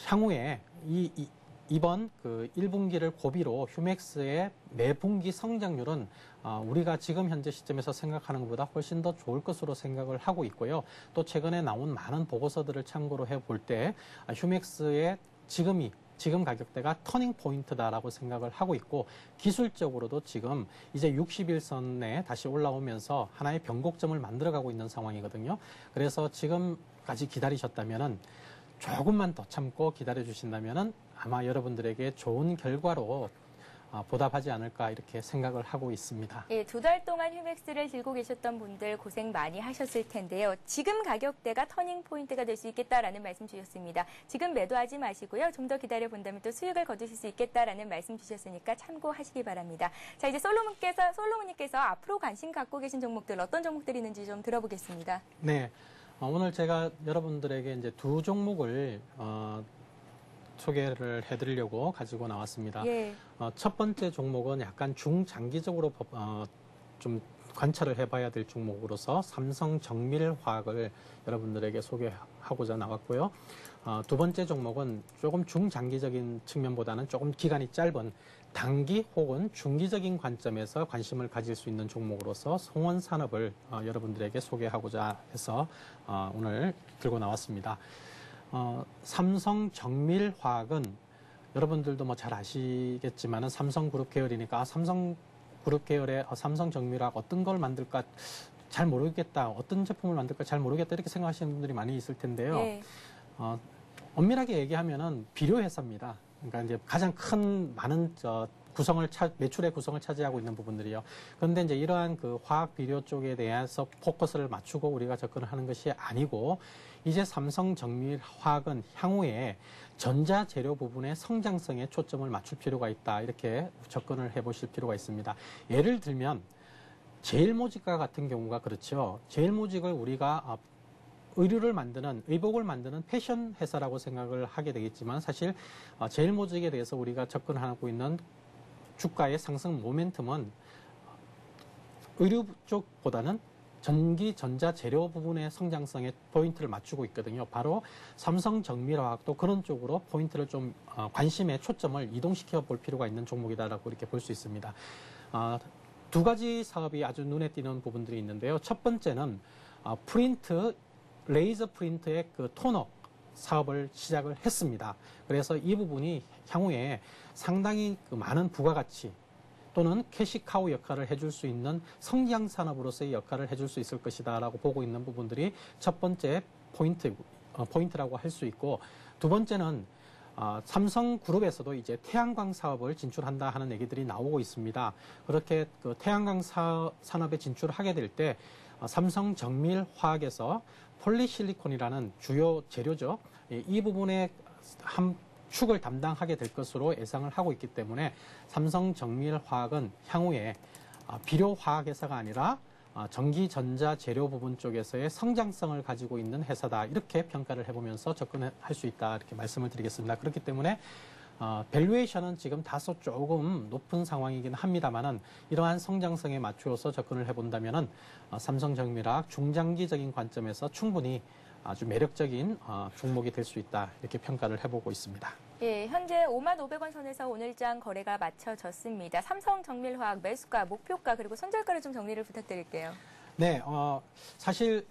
향후에 이번 그 1분기를 고비로 휴맥스의 매분기 성장률은 우리가 지금 현재 시점에서 생각하는 것보다 훨씬 더 좋을 것으로 생각을 하고 있고요. 또 최근에 나온 많은 보고서들을 참고로 해볼 때 휴맥스의 지금 가격대가 터닝 포인트다라고 생각을 하고 있고 기술적으로도 지금 이제 60일선에 다시 올라오면서 하나의 변곡점을 만들어가고 있는 상황이거든요. 그래서 지금까지 기다리셨다면은 조금만 더 참고 기다려 주신다면은 아마 여러분들에게 좋은 결과로 보답하지 않을까 이렇게 생각을 하고 있습니다.
예, 2달 동안 휴맥스를 들고 계셨던 분들 고생 많이 하셨을 텐데요. 지금 가격대가 터닝 포인트가 될 수 있겠다라는 말씀 주셨습니다. 지금 매도하지 마시고요. 좀 더 기다려 본다면 또 수익을 거두실 수 있겠다라는 말씀 주셨으니까 참고하시기 바랍니다. 자, 이제 솔로몬님께서 앞으로 관심 갖고 계신 종목들 어떤 종목들이 있는지 좀 들어보겠습니다.
네, 오늘 제가 여러분들에게 이제 두 종목을 소개를 해드리려고 가지고 나왔습니다.
예.
첫 번째 종목은 약간 중장기적으로 좀 관찰을 해봐야 될 종목으로서 삼성정밀화학을 여러분들에게 소개하고자 나왔고요. 두 번째 종목은 조금 중장기적인 측면보다는 조금 기간이 짧은 단기 혹은 중기적인 관점에서 관심을 가질 수 있는 종목으로서 송원산업을 여러분들에게 소개하고자 해서 오늘 들고 나왔습니다. 삼성정밀화학은 여러분들도 뭐 잘 아시겠지만은 삼성그룹 계열이니까 삼성그룹 계열의 삼성정밀화학 어떤 걸 만들까 잘 모르겠다, 어떤 제품을 만들까 잘 모르겠다 이렇게 생각하시는 분들이 많이 있을 텐데요.
네.
엄밀하게 얘기하면은 비료회사입니다. 그러니까 이제 가장 큰 많은 매출의 구성을 차지하고 있는 부분들이요. 그런데 이제 이러한 그 화학 비료 쪽에 대해서 포커스를 맞추고 우리가 접근을 하는 것이 아니고 이제 삼성정밀화학은 향후에 전자재료 부분의 성장성에 초점을 맞출 필요가 있다. 이렇게 접근을 해보실 필요가 있습니다. 예를 들면 제일모직과 같은 경우가 그렇죠. 제일모직을 우리가 의복을 만드는 패션 회사라고 생각을 하게 되겠지만 사실 제일모직에 대해서 우리가 접근하고 있는 주가의 상승 모멘텀은 의류 쪽보다는 전기 전자 재료 부분의 성장성에 포인트를 맞추고 있거든요. 바로 삼성정밀화학도 그런 쪽으로 포인트를 좀 관심의 초점을 이동시켜 볼 필요가 있는 종목이다라고 이렇게 볼 수 있습니다. 두 가지 사업이 아주 눈에 띄는 부분들이 있는데요. 첫 번째는 레이저 프린트의 그 토너 사업을 시작을 했습니다. 그래서 이 부분이 향후에 상당히 그 많은 부가가치 또는 캐시카우 역할을 해줄 수 있는 성장 산업으로서의 역할을 해줄 수 있을 것이다라고 보고 있는 부분들이 첫 번째 포인트라고 할 수 있고 두 번째는 삼성그룹에서도 이제 태양광 사업을 진출한다 하는 얘기들이 나오고 있습니다. 그렇게 그 태양광 산업에 진출하게 될 때 삼성정밀화학에서 폴리실리콘이라는 주요 재료죠. 이 부분의 한 축을 담당하게 될 것으로 예상을 하고 있기 때문에 삼성정밀화학은 향후에 비료화학회사가 아니라 전기 전자 재료 부분 쪽에서의 성장성을 가지고 있는 회사다. 이렇게 평가를 해보면서 접근할 수 있다. 이렇게 말씀을 드리겠습니다. 그렇기 때문에 밸류에이션은 지금 다소 조금 높은 상황이긴 합니다만은 이러한 성장성에 맞추어서 접근을 해본다면은 삼성정밀화학 중장기적인 관점에서 충분히 아주 매력적인 종목이 될 수 있다. 이렇게 평가를 해보고 있습니다.
예, 현재 55,000원 선에서 오늘장 거래가 마쳐졌습니다. 삼성정밀화학 매수가, 목표가 그리고 손절가를 좀 정리를 부탁드릴게요.
네, 사실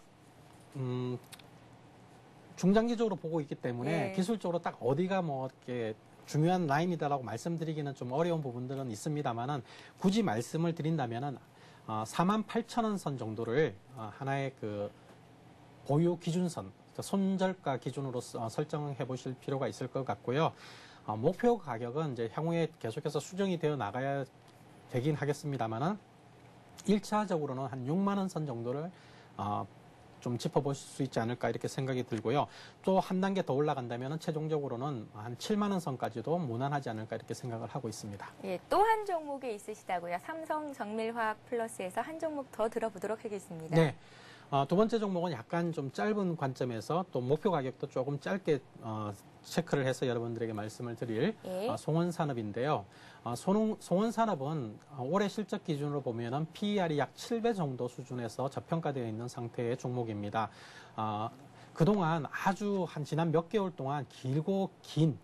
중장기적으로 보고 있기 때문에
예.
기술적으로 딱 어디가 뭐 이렇게 중요한 라인이다라고 말씀드리기는 좀 어려운 부분들은 있습니다만은 굳이 말씀을 드린다면은 48,000원 선 정도를 하나의 그 보유 기준선, 손절가 기준으로 설정해 보실 필요가 있을 것 같고요. 목표 가격은 이제 향후에 계속해서 수정이 되어 나가야 되긴 하겠습니다만은 1차적으로는 한 6만 원 선 정도를 좀 짚어볼 수 있지 않을까 이렇게 생각이 들고요. 또 한 단계 더 올라간다면 최종적으로는 한 7만 원 선까지도 무난하지 않을까 이렇게 생각을 하고 있습니다.
예, 또 한 종목이 있으시다고요. 삼성정밀화학 플러스에서 한 종목 더 들어보도록 하겠습니다.
네. 두 번째 종목은 약간 좀 짧은 관점에서 또 목표 가격도 조금 짧게 체크를 해서 여러분들에게 말씀을 드릴
예.
송원산업인데요. 송원산업은 올해 실적 기준으로 보면은 PER이 약 7배 정도 수준에서 저평가되어 있는 상태의 종목입니다. 그동안 아주 지난 몇 개월 동안 길고 긴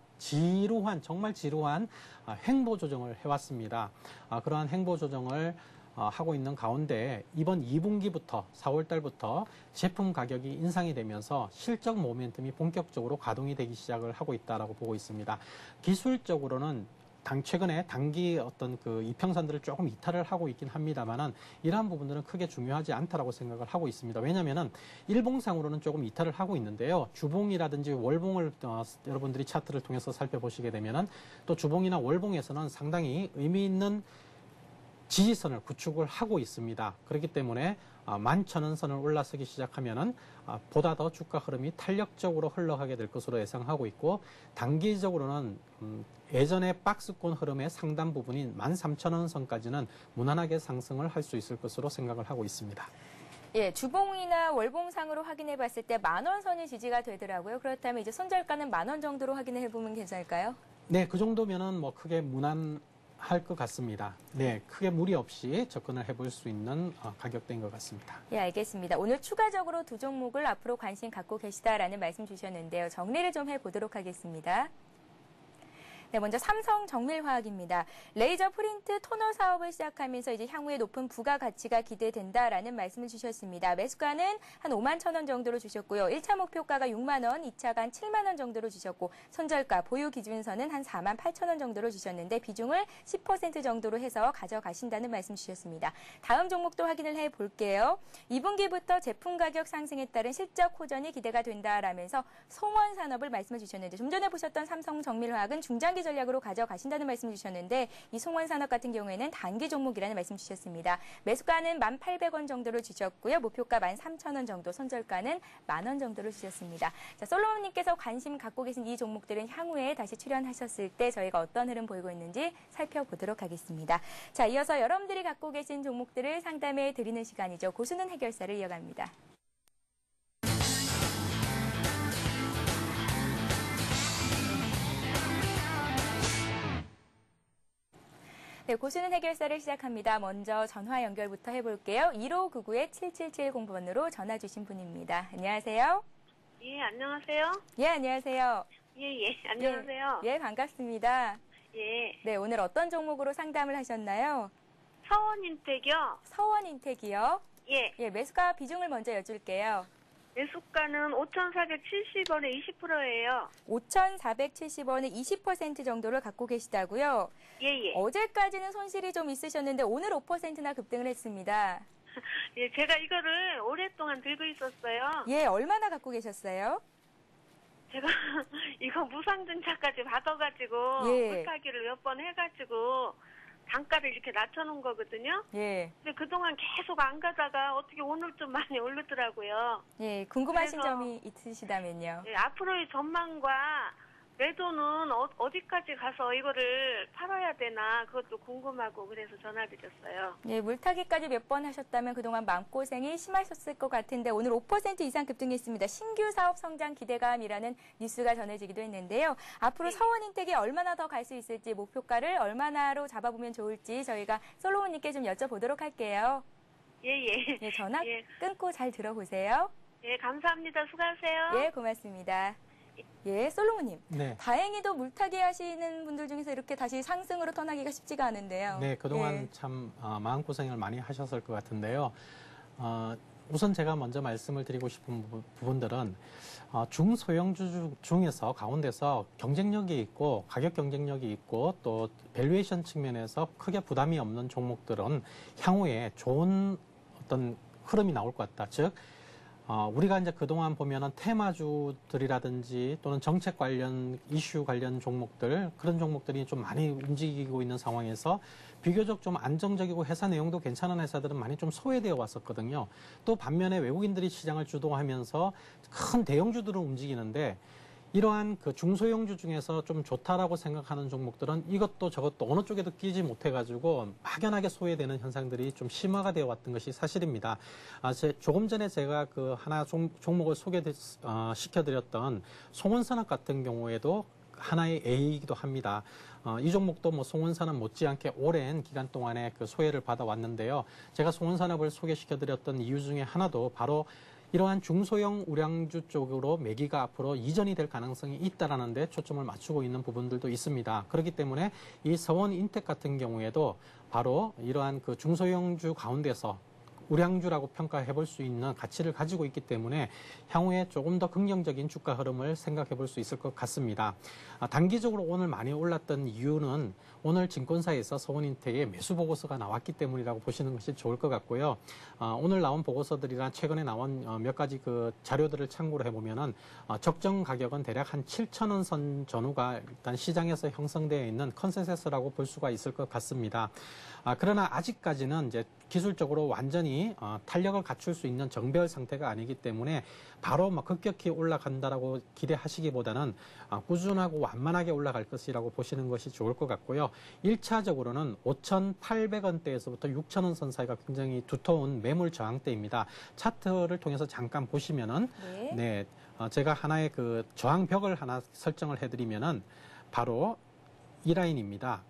정말 지루한 행보 조정을 해왔습니다. 그러한 행보 조정을 하고 있는 가운데 이번 2분기부터 4월 달부터 제품 가격이 인상이 되면서 실적 모멘텀이 본격적으로 가동이 되기 시작을 하고 있다라고 보고 있습니다. 기술적으로는 최근에 단기 어떤 그 이평선들을 조금 이탈을 하고 있긴 합니다만은 이러한 부분들은 크게 중요하지 않다라고 생각을 하고 있습니다. 왜냐하면은 일봉상으로는 조금 이탈을 하고 있는데요. 주봉이라든지 월봉을 여러분들이 차트를 통해서 살펴보시게 되면은 또 주봉이나 월봉에서는 상당히 의미 있는 지지선을 구축을 하고 있습니다. 그렇기 때문에 11,000원선을 올라서기 시작하면은 보다 더 주가 흐름이 탄력적으로 흘러가게 될 것으로 예상하고 있고 단기적으로는 예전의 박스권 흐름의 상단 부분인 13,000원 선까지는 무난하게 상승을 할 수 있을 것으로 생각을 하고 있습니다.
예, 주봉이나 월봉상으로 확인해 봤을 때 10,000원 선이 지지가 되더라고요. 그렇다면 이제 손절가는 10,000원 정도로 확인해 보면 괜찮을까요?
네, 그 정도면은 뭐 크게 무난할 것 같습니다. 네, 크게 무리 없이 접근을 해볼 수 있는 가격대인 것 같습니다.
예, 알겠습니다. 오늘 추가적으로 두 종목을 앞으로 관심 갖고 계시다라는 말씀 주셨는데요. 정리를 좀 해보도록 하겠습니다. 네, 먼저 삼성 정밀화학입니다. 레이저 프린트 토너 사업을 시작하면서 이제 향후에 높은 부가가치가 기대된다라는 말씀을 주셨습니다. 매수가는 한 51,000원 정도로 주셨고요. 1차 목표가가 6만 원, 2차가 한 7만 원 정도로 주셨고 손절가 보유 기준선은 한 48,000원 정도로 주셨는데 비중을 10% 정도로 해서 가져가신다는 말씀 주셨습니다. 다음 종목도 확인을 해볼게요. 2분기부터 제품 가격 상승에 따른 실적 호전이 기대가 된다라면서 송원산업을 말씀을 주셨는데 좀 전에 보셨던 삼성 정밀화학은 중장기 전략으로 가져가신다는 말씀 주셨는데 이 송원산업 같은 경우에는 단기 종목이라는 말씀 주셨습니다. 매수가는 1,800원 정도로 주셨고요. 목표가 13,000원 정도, 손절가는 10,000원 정도로 주셨습니다. 자, 솔로몬님께서 관심 갖고 계신 이 종목들은 향후에 다시 출연하셨을 때 저희가 어떤 흐름 보이고 있는지 살펴보도록 하겠습니다. 자, 이어서 여러분들이 갖고 계신 종목들을 상담해 드리는 시간이죠. 고수는 해결사를 이어갑니다. 네, 고수는 해결사를 시작합니다. 먼저 전화 연결부터 해볼게요. 1599-7770번으로 전화 주신 분입니다. 안녕하세요.
예, 안녕하세요.
예, 안녕하세요.
예, 안녕하세요.
예, 반갑습니다.
예.
네, 오늘 어떤 종목으로 상담을 하셨나요?
서원인텍이요.
서원인텍이요?
예.
예, 매수가 비중을 먼저 여쭐게요.
매수가는 5,470원에 20%예요.
5,470원에 20% 정도를 갖고 계시다고요?
예.
어제까지는 손실이 좀 있으셨는데 오늘 5%나 급등을 했습니다.
예, 제가 이거를 오랫동안 들고 있었어요.
예, 얼마나 갖고 계셨어요?
제가 이거 무상증자까지 받아가지고 물타기를 몇 번 해가지고 단가를 이렇게 낮춰놓은 거거든요.
예.
근데 그동안 계속 안 가다가 어떻게 오늘 좀 많이 오르더라고요.
예, 궁금하신 점이 있으시다면요.
예, 앞으로의 전망과 매도는 어디까지 가서 이거를 팔아야 되나 그것도 궁금하고 그래서 전화드렸어요.
예, 물타기까지 몇 번 하셨다면 그동안 마음고생이 심하셨을 것 같은데 오늘 5% 이상 급등했습니다. 신규 사업 성장 기대감이라는 뉴스가 전해지기도 했는데요. 앞으로 서원인텍이 얼마나 더 갈 수 있을지 목표가를 얼마나로 잡아보면 좋을지 저희가 솔로몬님께 좀 여쭤보도록 할게요.
예.
예, 전화 끊고 잘 들어보세요.
예, 감사합니다. 수고하세요.
예, 고맙습니다. 예, 솔로몬님.
네.
다행히도 물타기 하시는 분들 중에서 이렇게 다시 상승으로 떠나기가 쉽지가 않은데요.
네, 그동안 참 마음고생을 많이 하셨을 것 같은데요. 우선 제가 먼저 말씀을 드리고 싶은 부분들은 중소형주 중에서 가운데서 경쟁력이 있고 가격 경쟁력이 있고 또 밸류에이션 측면에서 크게 부담이 없는 종목들은 향후에 좋은 어떤 흐름이 나올 것 같다. 즉 우리가 이제 그동안 보면은 테마주들이라든지 또는 정책 관련 이슈 관련 종목들 그런 종목들이 좀 많이 움직이고 있는 상황에서 비교적 좀 안정적이고 회사 내용도 괜찮은 회사들은 많이 좀 소외되어 왔었거든요. 또 반면에 외국인들이 시장을 주도하면서 큰 대형주들은 움직이는데 이러한 그 중소형주 중에서 좀 좋다라고 생각하는 종목들은 이것도 저것도 어느 쪽에도 끼지 못해가지고 막연하게 소외되는 현상들이 좀 심화가 되어 왔던 것이 사실입니다. 조금 전에 제가 그 하나 종목을 시켜드렸던 송원산업 같은 경우에도 하나의 A이기도 합니다. 이 종목도 뭐 송원산업 못지않게 오랜 기간 동안에 그 소외를 받아왔는데요. 제가 송원산업을 소개시켜드렸던 이유 중에 하나도 바로 이러한 중소형 우량주 쪽으로 매기가 앞으로 이전이 될 가능성이 있다라는 데 초점을 맞추고 있는 부분들도 있습니다. 그렇기 때문에 이 서원인텍 같은 경우에도 바로 이러한 그 중소형주 가운데서 우량주라고 평가해 볼 수 있는 가치를 가지고 있기 때문에 향후에 조금 더 긍정적인 주가 흐름을 생각해 볼 수 있을 것 같습니다. 단기적으로 오늘 많이 올랐던 이유는 오늘 증권사에서 서원인텍의 매수 보고서가 나왔기 때문이라고 보시는 것이 좋을 것 같고요. 오늘 나온 보고서들이나 최근에 나온 몇 가지 그 자료들을 참고로 해보면은 적정 가격은 대략 한 7,000원 선 전후가 일단 시장에서 형성되어 있는 컨센서스라고 볼 수가 있을 것 같습니다. 그러나 아직까지는 이제 기술적으로 완전히 탄력을 갖출 수 있는 정배열 상태가 아니기 때문에 바로 막 급격히 올라간다라고 기대하시기보다는 꾸준하고 완만하게 올라갈 것이라고 보시는 것이 좋을 것 같고요. 1차적으로는 5,800원대에서부터 6,000원 선 사이가 굉장히 두터운 매물 저항대입니다. 차트를 통해서 잠깐 보시면은 네, 제가 하나의 그 저항벽을 하나 설정을 해드리면은 바로 이 라인입니다.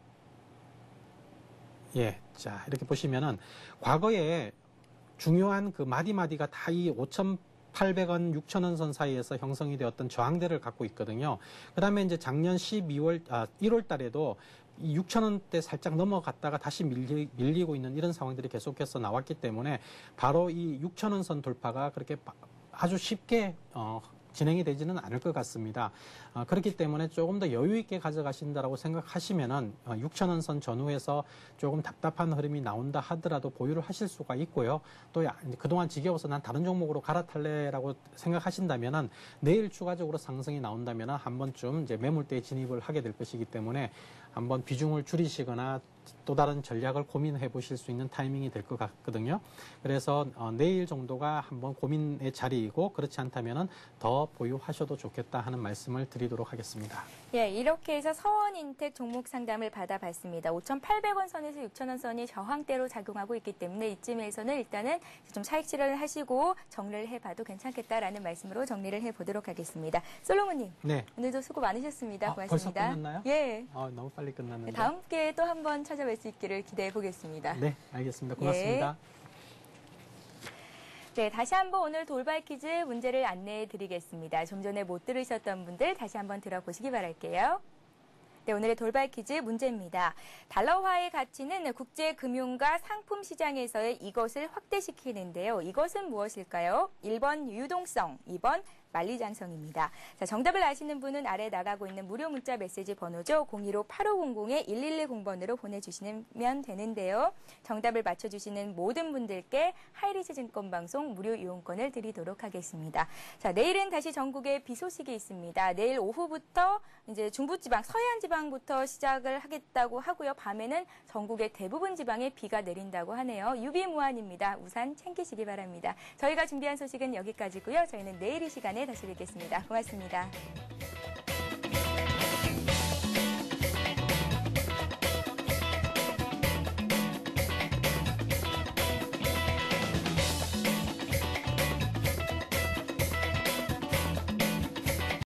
예, 자 이렇게 보시면은 과거에 중요한 그 마디마디가 다 이 5,800원, 6,000원 선 사이에서 형성이 되었던 저항대를 갖고 있거든요. 그 다음에 이제 작년 1월 달에도 이 6,000원대 살짝 넘어갔다가 다시 밀리고 있는 이런 상황들이 계속해서 나왔기 때문에 바로 이 6,000원 선 돌파가 그렇게 아주 쉽게 진행이 되지는 않을 것 같습니다. 그렇기 때문에 조금 더 여유 있게 가져가신다라고 생각하시면은 6,000원 선 전후에서 조금 답답한 흐름이 나온다 하더라도 보유를 하실 수가 있고요. 또 그동안 지겨워서 난 다른 종목으로 갈아탈래라고 생각하신다면은 내일 추가적으로 상승이 나온다면은 한 번쯤 이제 매물대에 진입을 하게 될 것이기 때문에 한번 비중을 줄이시거나 또 다른 전략을 고민해 보실 수 있는 타이밍이 될 것 같거든요. 그래서 내일 정도가 한번 고민의 자리이고 그렇지 않다면은 더 보유하셔도 좋겠다 하는 말씀을 드리도록 하겠습니다.
예, 이렇게 해서 서원인텍 종목 상담을 받아봤습니다. 5,800원 선에서 6,000원 선이 저항대로 작용하고 있기 때문에 이쯤에서는 일단은 좀 차익 실현을 하시고 정리를 해봐도 괜찮겠다라는 말씀으로 정리를 해보도록 하겠습니다. 솔로몬님,
네.
오늘도 수고 많으셨습니다. 고맙습니다.
벌써 끝났나요?
예.
너무 빨리 끝났는데.
다음 기회에 또 한번 찾아뵐 수 있기를 기대해 보겠습니다.
네, 알겠습니다. 고맙습니다.
네, 다시 한번 오늘 돌발 퀴즈 문제를 안내해 드리겠습니다. 좀 전에 못 들으셨던 분들 다시 한번 들어보시기 바랄게요. 네, 오늘의 돌발 퀴즈 문제입니다. 달러화의 가치는 국제금융과 상품시장에서의 이것을 확대시키는데요. 이것은 무엇일까요? 1번 유동성, 2번 만리장성입니다. 자, 정답을 아시는 분은 아래 나가고 있는 무료 문자 메시지 번호죠. 015-8500-1110번으로 보내주시면 되는데요. 정답을 맞춰주시는 모든 분들께 하이리즈 증권방송 무료 이용권을 드리도록 하겠습니다. 자, 내일은 다시 전국에 비 소식이 있습니다. 내일 오후부터 이제 중부지방, 서해안 지방부터 시작을 하겠다고 하고요. 밤에는 전국의 대부분 지방에 비가 내린다고 하네요. 유비무환입니다. 우산 챙기시기 바랍니다. 저희가 준비한 소식은 여기까지고요. 저희는 내일 이 시간에 다시 뵙겠습니다. 고맙습니다.